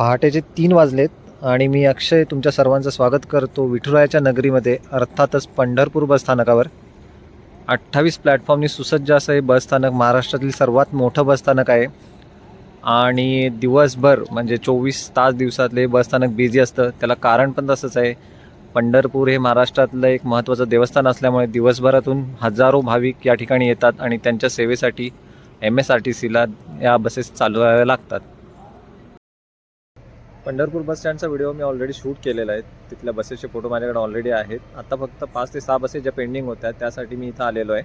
पहाटेचे 3 वाजलेत आणि मी अक्षय तुमच्या सर्वांचं स्वागत करतो विठुरायाच्या नगरीमध्ये, अर्थातच पंढरपूर बसस्थानकावर. 28 प्लॅटफॉर्मनी सुसज्ज असं हे बसस्थानक महाराष्ट्रातील सर्वात मोठं बसस्थानक आहे आणि दिवसभर म्हणजे 24 तास दिवसातले बसस्थानक बिझी असतं. त्याला कारण पण तसंच आहे. पंढरपूर हे महाराष्ट्रातलं एक महत्त्वाचं देवस्थान असल्यामुळे दिवसभरातून हजारो भाविक या ठिकाणी येतात आणि त्यांच्या सेवेसाठी MSRTCला या बसेस चालवाव्या लागतात. पंढरपूर बस स्टँडचा व्हिडिओ मी ऑलरेडी शूट केलेला आहे. तिथल्या बसेसचे फोटो माझ्याकडे ऑलरेडी आहेत. आता फक्त 5 ते 6 बसेस ज्या पेंडिंग होत्या त्यासाठी मी इथं आलेलो आहे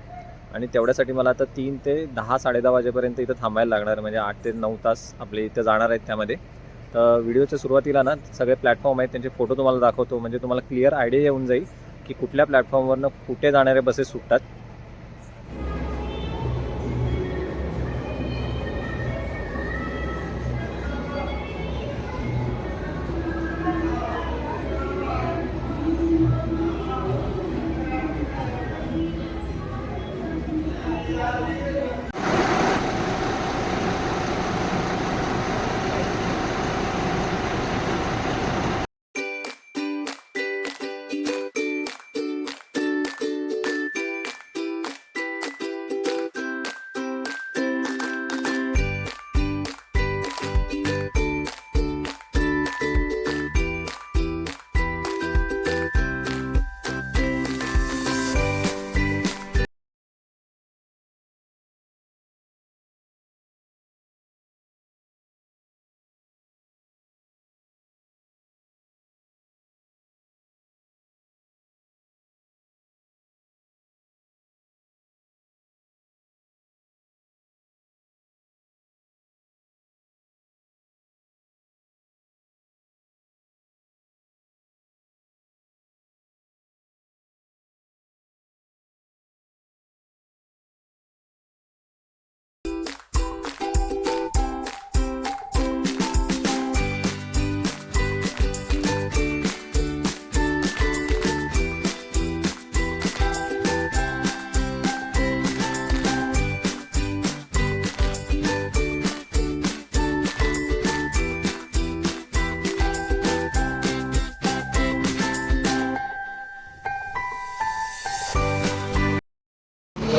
आणि तेवढ्यासाठी मला आता 3 ते 10 साडे 10 वाजेपर्यंत इथं थांबायला लागणार. म्हणजे 8 ते 9 तास आपले इथं जाणार आहेत त्यामध्ये. तर व्हिडिओच्या सुरुवातीला ना सगळे प्लॅटफॉर्म आहेत त्यांचे फोटो तुम्हाला दाखवतो, म्हणजे तुम्हाला क्लिअर आयडिया येऊन जाईल की कुठल्या प्लॅटफॉर्मवरनं कुठे जाणारे बसेस सुटतात.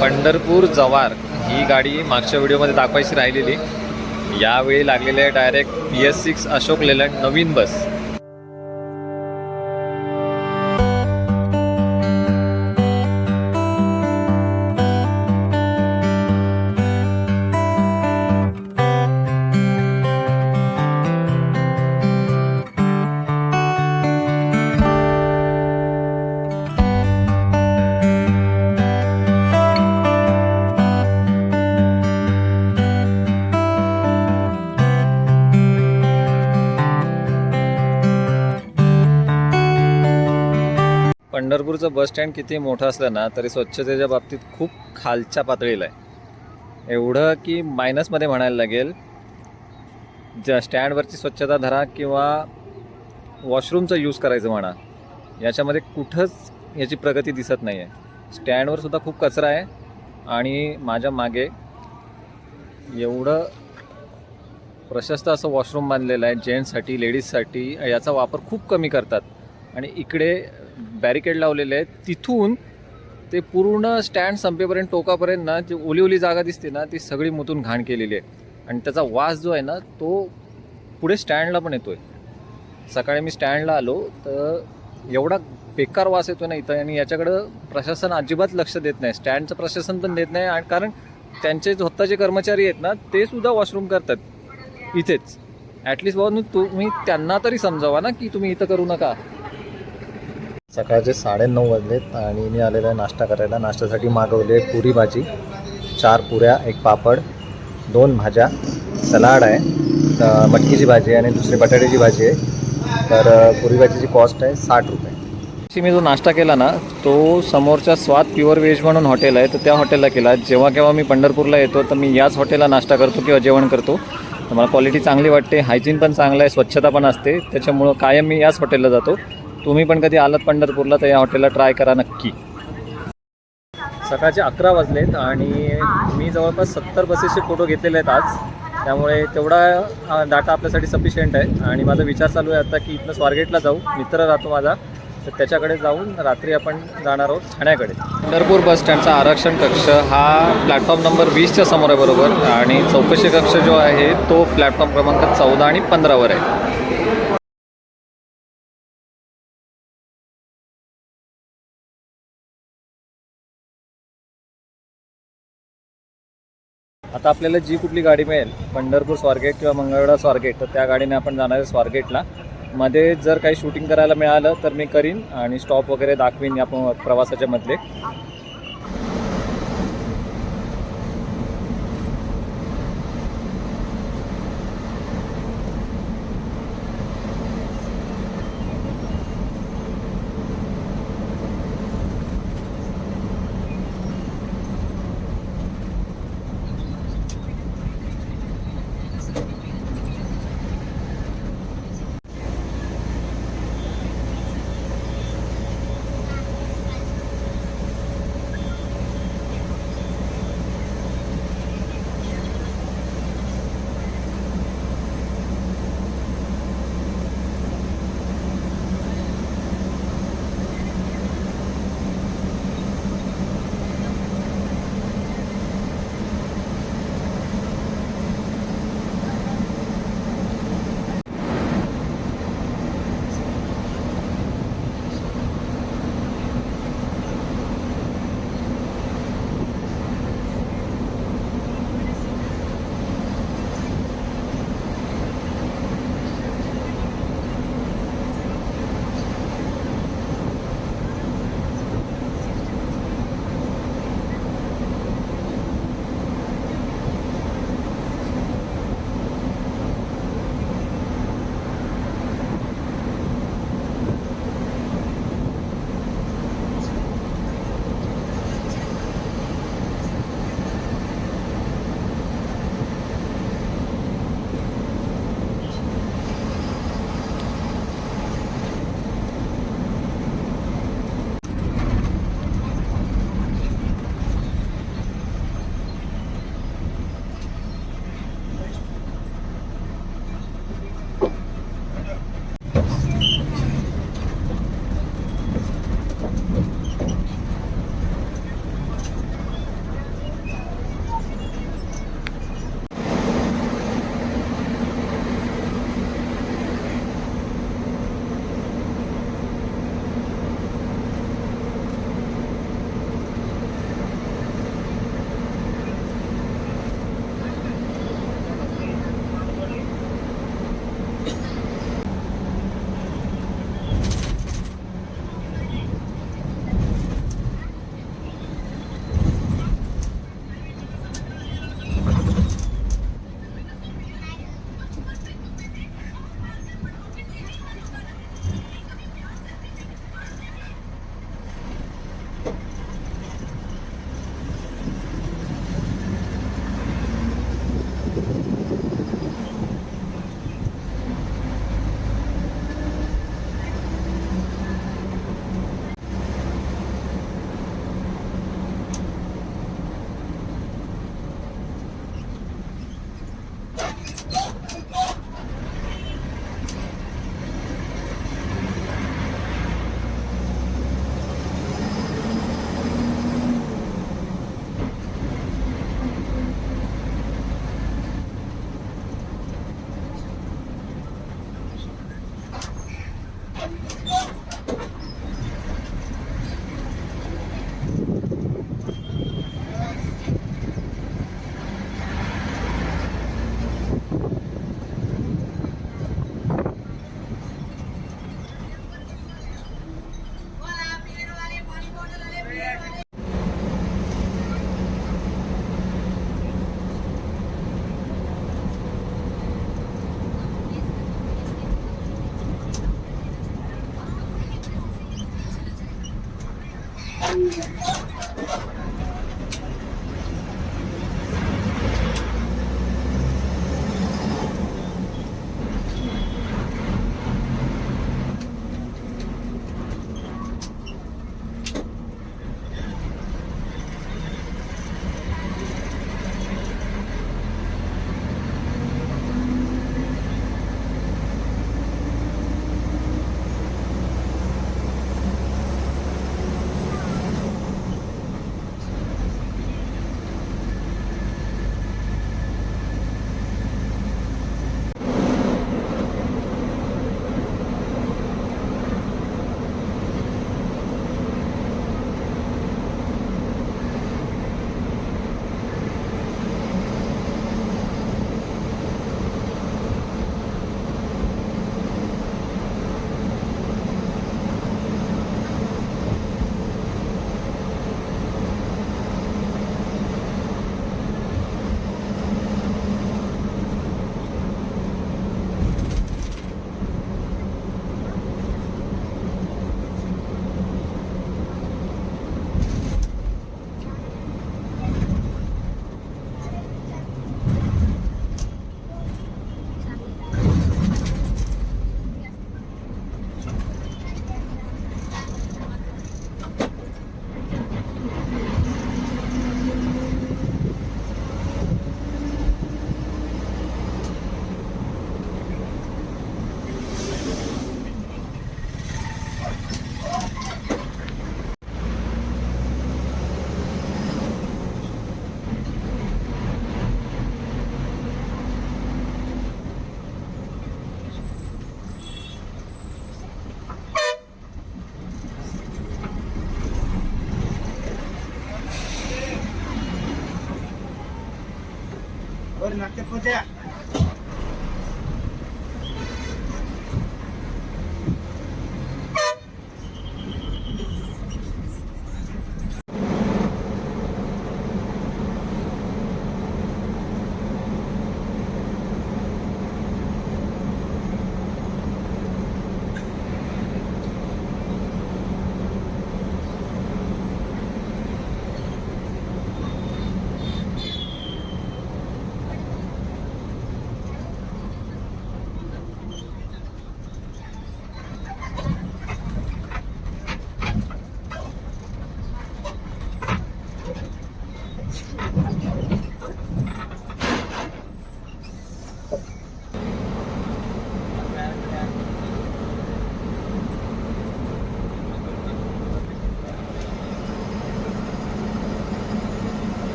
पंढरपूर जव्हार ही गाडी मागच्या व्हिडिओमध्ये दाखवायची राहिलेली. यावेळी लागलेली आहे डायरेक्ट PS6 अशोक लेलँड नवीन बस. पंढरपूरचं बस स्टँड किती मोठं असलं ना तरी स्वच्छतेच्या बाबतीत खूप खालच्या पातळीला आहे. एवढं की मायनसमध्ये म्हणायला लागेल. ज्या स्टँडवरची स्वच्छता धरा किंवा वॉशरूमचा यूज करायचं म्हणा, याच्यामध्ये कुठंच याची प्रगती दिसत नाही आहे. स्टँडवर सुद्धा खूप कचरा आहे आणि माझ्या मागे एवढं प्रशस्त असं वॉशरूम बांधलेलं आहे जेंट्ससाठी लेडीजसाठी. याचा वापर खूप कमी करतात आणि इकडे बॅरिकेड लावलेले आहेत. तिथून ते पूर्ण स्टँड संपेपर्यंत टोकापर्यंत ना जी ओली ओली जागा दिसते ना ती सगळी मुतून घाण केलेली आहे आणि त्याचा वास जो आहे ना तो पुढे स्टँडला पण येतो आहे. सकाळी मी स्टँडला आलो तर एवढा बेकार वास येतो ना इथं आणि याच्याकडं प्रशासन अजिबात लक्ष देत नाही. स्टँडचं प्रशासन पण देत नाही आणि कारण त्यांचे स्वतःचे कर्मचारी आहेत ना ते सुद्धा वॉशरूम करतात इथेच. ॲटलिस्ट बाबा तुम्ही त्यांना तरी समजावा ना की तुम्ही इथं करू नका. सकाळचे 9:30 वाजलेत आणि मी आलेलो आहे नाश्ता करायला. नाश्त्यासाठी मागवले पुरी भाजी, 4 पुऱ्या, 1 पापड, 2 भाज्या, सलाड आहे, मटकीची भाजी आहे आणि दुसरी बटाट्याची भाजी आहे. तर पुरी भाजीची कॉस्ट आहे 60 रुपये. मी जो नाश्ता केला ना तो समोरच्या स्वाद प्युअर व्हेज म्हणून हॉटेल आहे तर त्या हॉटेलला केला. जेव्हा केव्हा मी पंढरपूरला येतो तर मी याच हॉटेलला नाश्ता करतो किंवा जेवण करतो. तर मला क्वालिटी चांगली वाटते, हायजीन पण चांगलं आहे, स्वच्छता पण असते, त्याच्यामुळं कायम मी याच हॉटेलला जातो. तुम्ही पण कधी आलात पंढरपूरला तर या हॉटेलला ट्राय करा नक्की. सकाळचे 11 वाजलेत आणि मी जवळपास 70 बसेसचे फोटो घेतलेले आहेत आज. त्यामुळे तेवढा डाटा आपल्यासाठी सफिशियंट आहे. आणि माझा विचार चालू आहे आता की इथनं स्वारगेटला जाऊ, मित्र राहतो माझा, तर त्याच्याकडे जाऊन रात्री आपण जाणार आहोत ठाण्याकडे. पंढरपूर बस स्टँडचा आरक्षण कक्ष हा प्लॅटफॉर्म नंबर 20च्या समोर आहे बरोबर, आणि चौकशी कक्ष जो आहे तो प्लॅटफॉर्म क्रमांक 14 आणि 15वर आहे. आता आपल्याला जी कुठली गाडी मिळेल, पंढरपूर स्वारगेट किंवा मंगळवेढा स्वारगेट, तर त्या गाडीने आपण जाणार आहे स्वारगेटला. मध्ये जर काही शूटिंग करायला मिळालं तर मी करीन आणि स्टॉप वगैरे दाखवीन या प्रवासाच्या मधले.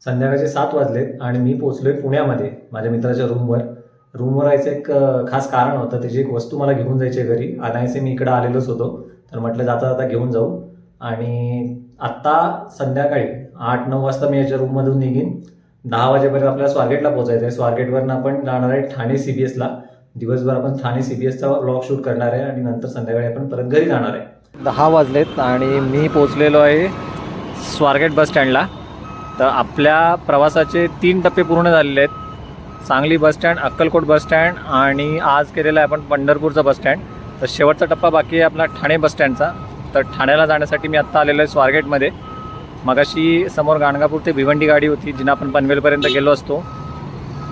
संध्याकाळचे 7 वाजलेत आणि मी पोचलोय पुण्यामध्ये माझ्या मित्राच्या रूमवर. रूमवर यायचं एक खास कारण होतं. त्याची एक वस्तू मला घेऊन जायची आहे घरी. आणायचे मी इकडं आलेलोच होतो, तर म्हटलं जाता जाता घेऊन जाऊ. आणि आत्ता संध्याकाळी 8-9 वाजता मी याच्या रूममधून निघीन. 10 वाजेपर्यंत आपल्याला स्वारगेटला पोहोचायचं आहे. स्वारगेटवरनं आपण जाणार आहे ठाणे CBSला. दिवसभर आपण ठाणे CBSचा व्लॉग शूट करणार आहे आणि नंतर संध्याकाळी आपण परत घरी जाणार आहे. 10 वाजलेत आणि मी पोचलेलो आहे स्वारगेट बस स्टँडला. तर आपल्या प्रवासाचे 3 टप्पे पूर्ण झालेले आहेत. Sangli bus stand, Akkalkot bus stand आणि आज केलेला आहे आपण पंढरपूरचा बस स्टँड. तर शेवटचा टप्पा बाकी आहे आपला ठाणे बस स्टँडचा. तर ठाण्याला जाण्यासाठी मी आत्ता आलेलो आहे स्वारगेटमध्ये. मगाशी समोर गाणगापूर ते भिवंडी गाडी होती जिनं आपण पनवेलपर्यंत गेलो असतो.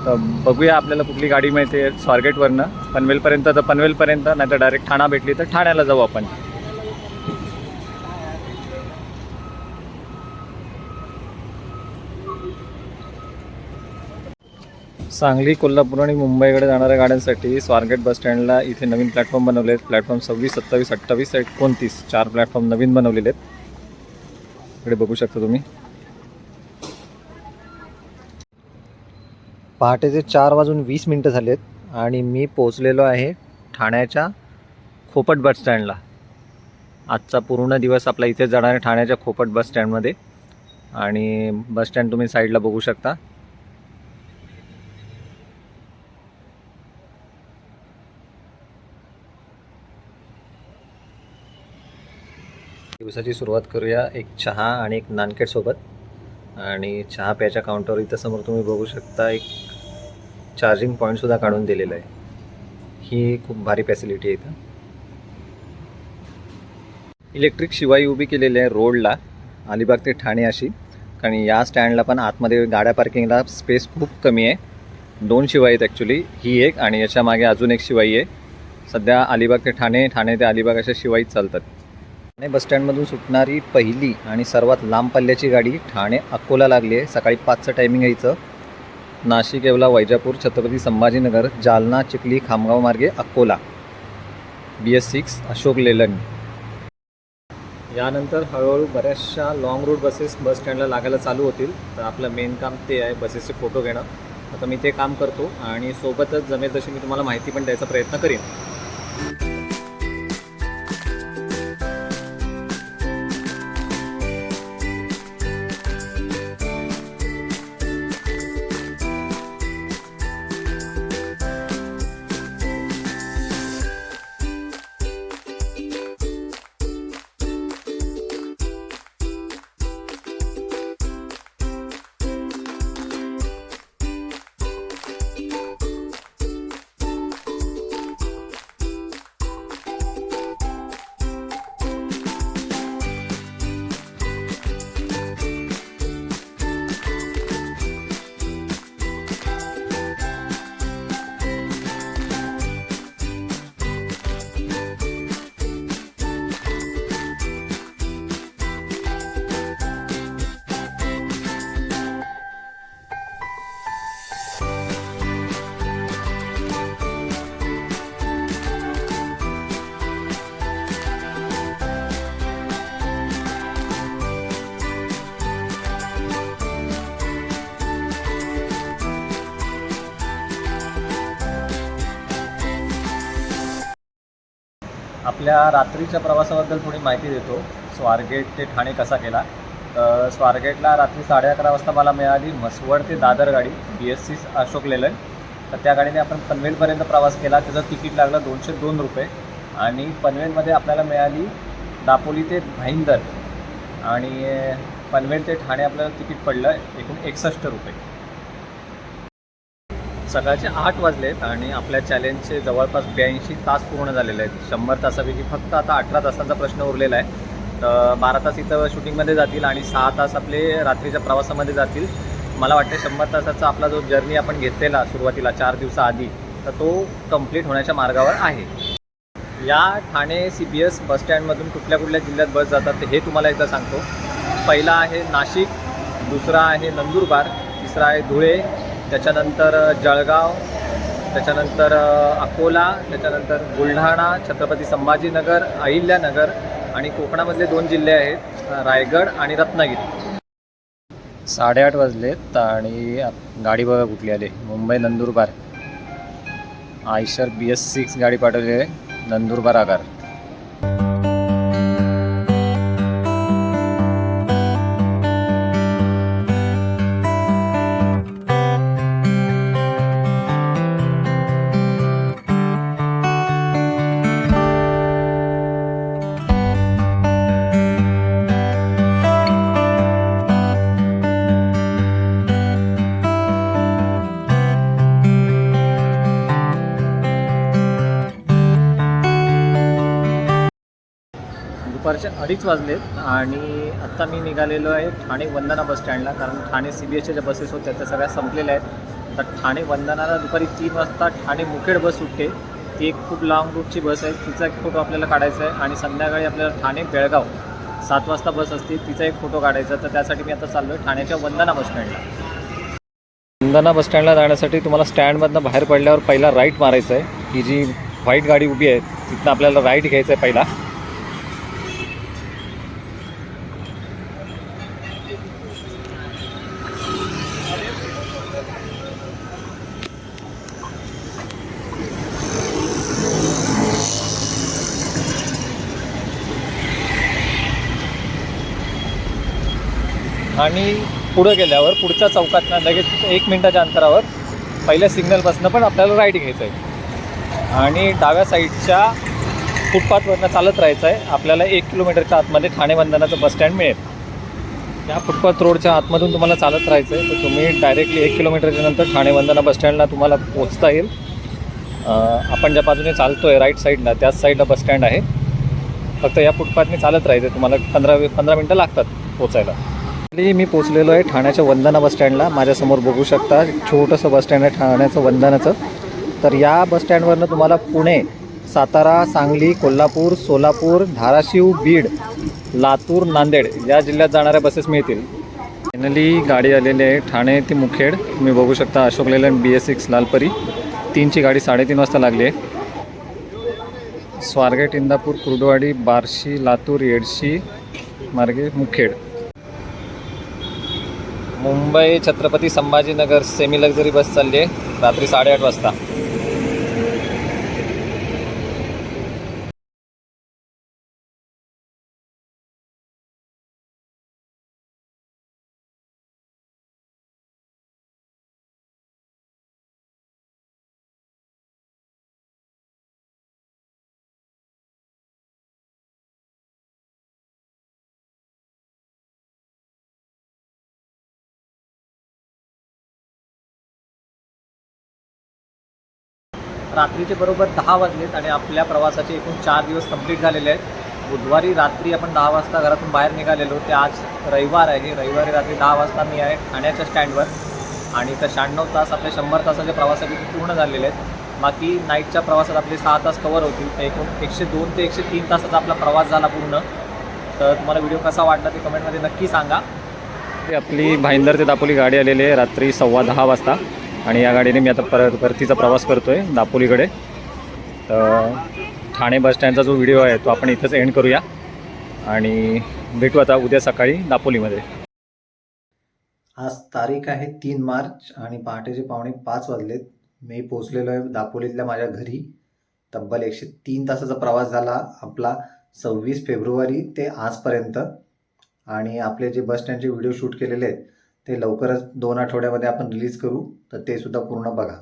तर बघूया आपल्याला कुठली गाडी मिळते स्वारगेटवरनं पनवेलपर्यंत. तर पनवेलपर्यंत नाही तर डायरेक्ट ठाणा भेटली तर ठाण्याला जाऊ आपण. सांगली, कोल्हापूर आणि मुंबईकडे जाणाऱ्या गाड्यांसाठी स्वारगेट बस स्टँडला इथे नवीन प्लॅटफॉर्म बनवले आहेत. प्लॅटफॉर्म 26, 27, 28, 29 4 प्लॅटफॉर्म नवीन बनवलेले आहेत. इकडे बघू शकता तुम्ही. पहाटेचे 4:20 झालेत आणि मी पोचलेलो आहे ठाण्याच्या खोपट बस स्टँडला. आजचा पूर्ण दिवस आपला इथे जाणार आहे ठाण्याच्या खोपट बस स्टँडमध्ये. आणि बस स्टँड तुम्ही साईडला बघू शकता. दिवसाची सुरुवात करूया एक चहा आणि एक नानकेट सोबत. आणि चहा प्यायच्या काउंटरवर इथं समोर तुम्ही बघू शकता एक चार्जिंग पॉईंटसुद्धा काढून दिलेलं आहे. ही खूप भारी फॅसिलिटी आहे इथं. इलेक्ट्रिक शिवाई उभी केलेली आहे रोडला अलिबाग ते ठाणे अशी. कारण या स्टँडला पण आतमध्ये गाड्या पार्किंगला स्पेस खूप कमी आहे. 2 शिवाई आहेत ॲक्च्युली, ही एक आणि याच्या मागे अजून एक शिवाई आहे. सध्या अलिबाग ते ठाणे, ठाणे ते अलिबाग अशा शिवाई चालतात. ठाणे बसस्टँडमधून सुटणारी पहिली आणि सर्वात लांब पल्ल्याची गाडी ठाणे अकोला लागली आहे. सकाळी 5चं टायमिंग आहे हिचं. नाशिक, येवला, वैजापूर, छत्रपती संभाजीनगर, जालना, चिखली, खामगाव मार्गे अकोला. BS6 Ashok Leyland. यानंतर हळूहळू बऱ्याचशा लाँग रूट बसेस बस स्टँडला लागायला चालू होतील. तर आपलं मेन काम ते आहे बसेसचे फोटो घेणं. आता मी ते काम करतो आणि सोबतच जमेल तशी मी तुम्हाला माहिती पण द्यायचा प्रयत्न करीन. आपल्या रात्रीच्या प्रवासाबद्दल थोडी माहिती देतो. स्वारगेट ते ठाणे कसा केला. तर स्वारगेटला रात्री 11:30 वाजता मला मिळाली म्हसवड ते दादर गाडी BS6 अशोक लेलंड. तर त्या गाडीने आपण पनवेलपर्यंत प्रवास केला. त्याचं तिकीट लागलं ₹202 आणि पनवेलमध्ये आपल्याला मिळाली दापोली ते भाईंदर. आणि पनवेल ते ठाणे आपल्याला तिकीट पडलं एकूण ₹61. सकाळचे 8 वाजलेत आणि आपल्या चॅलेंजचे जवळपास 82 तास पूर्ण झालेले आहेत. 100 तासापैकी फक्त आता 18 तासांचा प्रश्न उरलेला आहे. तर 12 तास इथं शूटिंगमध्ये जातील आणि 6 तास आपले रात्रीच्या प्रवासामध्ये जातील. मला वाटते 100 तासाचा आपला जो जर्नी आपण घेतलेला सुरुवातीला 4 दिवसाआधी, तर तो कंप्लीट होण्याच्या मार्गावर आहे. या ठाणे CBS बसस्टँडमधून कुठल्या कुठल्या जिल्ह्यात बस जातात हे तुम्हाला एकदा सांगतो. पहिला आहे नाशिक, दुसरा आहे नंदुरबार, तिसरा आहे धुळे, त्याच्यानंतर जळगाव, त्याच्यानंतर अकोला, त्याच्यानंतर बुलढाणा, छत्रपती संभाजीनगर, अहिल्यानगर आणि कोकणामधले 2 जिल्हे आहेत रायगड आणि रत्नागिरी. 8:30 वाजलेत आणि गाडी बघा कुठली आली. मुंबई नंदुरबार आयशर BS6 गाडी पाठवली आहे नंदुरबार आगार. दुपारचे 2:30 वाजलेत आणि आत्ता मी निघालेलो आहे ठाणे वंदना बस स्टँडला. कारण ठाणे CBSच्या ज्या बसेस होत्या त्या सगळ्या संपलेल्या आहेत. आता ठाणे वंदनाला दुपारी 3 वाजता ठाणे मुखेड बस सुटते. ती एक खूप लाँग रूटची बस आहे, तिचा एक फोटो आपल्याला काढायचा आहे. आणि संध्याकाळी आपल्याला ठाणे बेळगाव 7 वाजता बस असते, तिचा एक फोटो काढायचा. तर त्यासाठी मी आता चाललो आहे ठाण्याच्या वंदना बस स्टँडला. वंदना बस स्टँडला जाण्यासाठी तुम्हाला स्टँडमधनं बाहेर पडल्यावर पहिला राईट मारायचा आहे. ही जी व्हाईट गाडी उभी आहे तिथनं आपल्याला राईट घ्यायचं आहे पहिला. आणि पुढं गेल्यावर पुढच्या चौकातनं लगेच 1 मिनिटाच्या अंतरावर पहिल्या सिग्नलपासून पण आपल्याला राईट घ्यायचं आहे. आणि डाव्या साईडच्या फुटपाथवरनं चालत राहायचं आहे. आपल्याला 1 किलोमीटरच्या आतमध्ये ठाणे वंदनाचं बस स्टँड मिळेल. या फुटपाथ रोडच्या आतमधून तुम्हाला चालत राहायचं आहे. तर तुम्ही डायरेक्टली 1 किलोमीटरच्या नंतर ठाणे वंदना बस स्टँडला तुम्हाला पोचता येईल. आपण ज्या बाजूने चालतो आहे राईट साईडला त्याच साईडला बस स्टँड आहे. फक्त या फुटपाथने चालत राहायचं, तुम्हाला 15 मिनटं लागतात पोचायला. मी पोचलेलो आहे ठाण्याच्या वंदना बस स्टँडला. माझ्यासमोर बघू शकता छोटंसं बस स्टँड आहे ठाण्याचं वंदनाचं. तर या बस स्टँडवरनं तुम्हाला पुणे, सातारा, सांगली, कोल्हापूर, सोलापूर, धाराशिव, बीड, लातूर, नांदेड या जिल्ह्यात जाणाऱ्या बसेस मिळतील. फायनली गाडी आलेली आहे ठाणे ते मुखेड. तुम्ही बघू शकता अशोक लेलँड BS6 लालपरी 3ची गाडी 3:30 वाजता लागली आहे. स्वारगेट, इंदापूर, कुर्डुवाडी, बार्शी, लातूर, येडशी मार्गे मुखेड. मुंबई छत्रपती संभाजीनगर सेमी लक्झरी बस चालली आहे रात्री 8:30 वाजता. रात्रीचे बरोबर 10 वाजलेत आणि आपल्या प्रवासाचे एकूण 4 दिवस कंप्लीट झालेले आहेत. बुधवारी रात्री आपण 10 वाजता घरातून बाहेर निघालेलो. ते आज रविवार आहे. रविवारी रात्री 10 वाजता मी आहे ठाण्याच्या स्टँडवर. आणि तर 96 तास आपल्या 100 तासाच्या प्रवासापैकी पूर्ण झालेले आहेत. बाकी नाईटच्या प्रवासात आपले 6 तास कवर होतील. तर एकूण 102 ते 103 तासाचा आपला प्रवास झाला पूर्ण. तर तुम्हाला व्हिडिओ कसा वाटला ते कमेंटमध्ये नक्की सांगा. ते आपली भाईंदर ते दापोली गाडी आलेली आहे रात्री 10:15 वाजता. आणि या गाडीने मी आता परतीचा प्रवास करतो आहे दापोलीकडे. तर ठाणे बस स्टँडचा जो व्हिडिओ आहे तो आपण इथंच एंड करूया आणि भेटू आता उद्या सकाळी दापोलीमध्ये. आज तारीख आहे 3 मार्च आणि पहाटेचे 4:45 वाजलेत. मी पोचलेलो आहे दापोलीतल्या माझ्या घरी. तब्बल 103 तासाचा प्रवास झाला आपला 26 फेब्रुवारी ते आजपर्यंत. आणि आपले जे बस स्टँडचे व्हिडिओ शूट केलेले आहेत ते लवकरच 2 आठवड्यामध्ये आपण रिलीज करू. तर ते सुद्धा पूर्ण बघा.